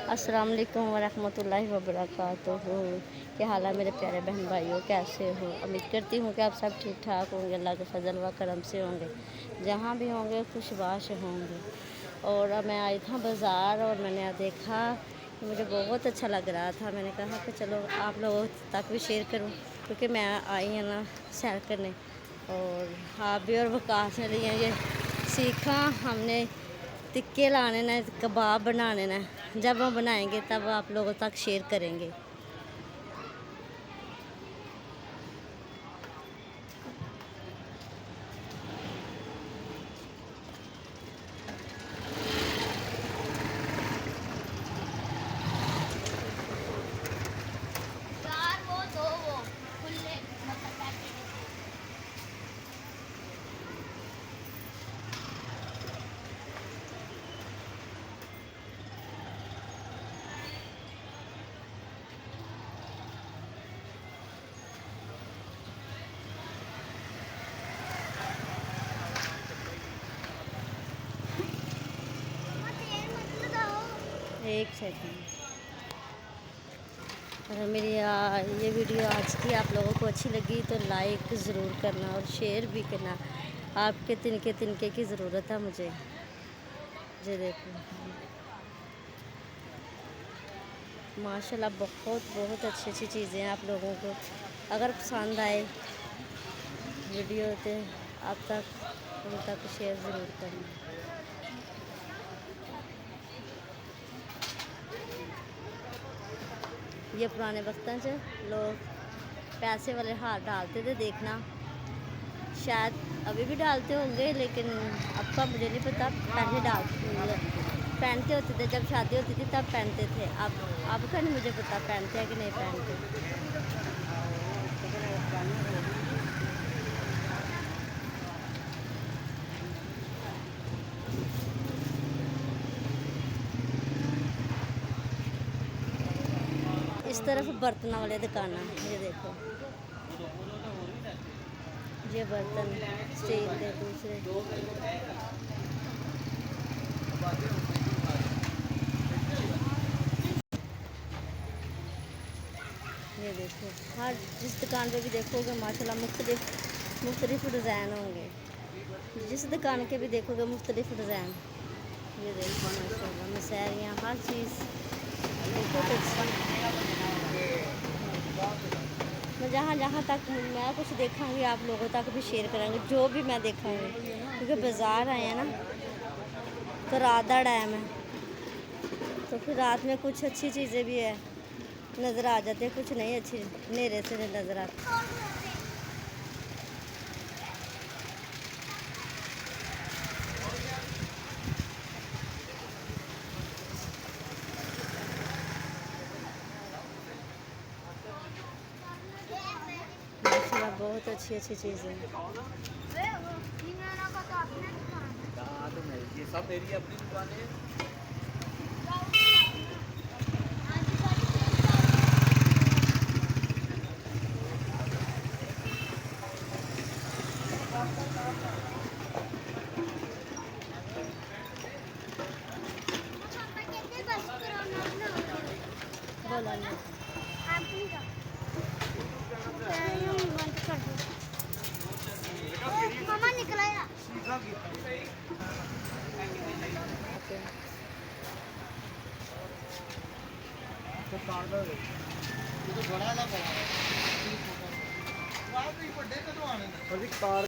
अस्सलाम वालेकुम वरहमतुल्लाहि वबरकातुहू। क्या हाल है मेरे प्यारे बहन भाइयों, कैसे हो? उम्मीद करती हूँ कि आप सब ठीक ठाक होंगे, अल्लाह के फजल व करम से होंगे, जहाँ भी होंगे खुशबाश होंगे। और अब मैं आई था बाज़ार और मैंने देखा कि मुझे बहुत अच्छा लग रहा था। मैंने कहा कि चलो आप लोगों तक भी शेयर करूँ, क्योंकि मैं आई हूँ ना सैर करने, और आप भी और वकास ने लिए ये सीखा हमने टिक्के लाने ने, कबाब बनाने ने। जब हम बनाएंगे तब आप लोगों तक शेयर करेंगे। यार वो दो वो खुले मतलब पैकेट। एक सेकंड। अगर मेरी ये वीडियो आज की आप लोगों को अच्छी लगी तो लाइक ज़रूर करना और शेयर भी करना। आपके तिनके तिनके की ज़रूरत है मुझे। ये देखो माशाल्लाह, बहुत बहुत अच्छी अच्छी चीज़ें हैं। आप लोगों को अगर पसंद आए वीडियो तो आप तक उन तक शेयर ज़रूर करना। ये पुराने वक्तों से लोग पैसे वाले हाथ डालते थे, देखना शायद अभी भी डालते होंगे, लेकिन अब का मुझे नहीं पता। पहले पहनते होते थे, जब शादी होती थी तब पहनते थे। अब का नहीं मुझे पता पहनते हैं कि नहीं पहनते। इस तरफ बर्तनों वाले दुकाना, ये देखो ये बर्तन स्टील के दूसरे। ये देखो हर जिस दुकान पे भी देखोगे माशाल्लाह मुख्तलिफ डिज़ाइन होंगे। जिस दुकान के भी देखोगे मुख्तलिफ डिज़ाइन। ये देखो माशाल्लाह मसहरियाँ, हर चीज़ बहुत अच्छी। मैं जहाँ जहाँ तक मैं कुछ देखूँगी आप लोगों तक भी शेयर करेंगे, जो भी मैं देखूँगी, क्योंकि बाज़ार आए हैं ना तो रात का टाइम है, तो फिर रात में कुछ अच्छी चीज़ें भी है नज़र आ जाती है, कुछ नहीं अच्छी अंधेरे से नज़र आती। माशाल्लाह बहुत अच्छी अच्छी चीज़ें हैं। ये सब मेरी अपनी दुकान है। बोला नहीं। मामा निकला है। कार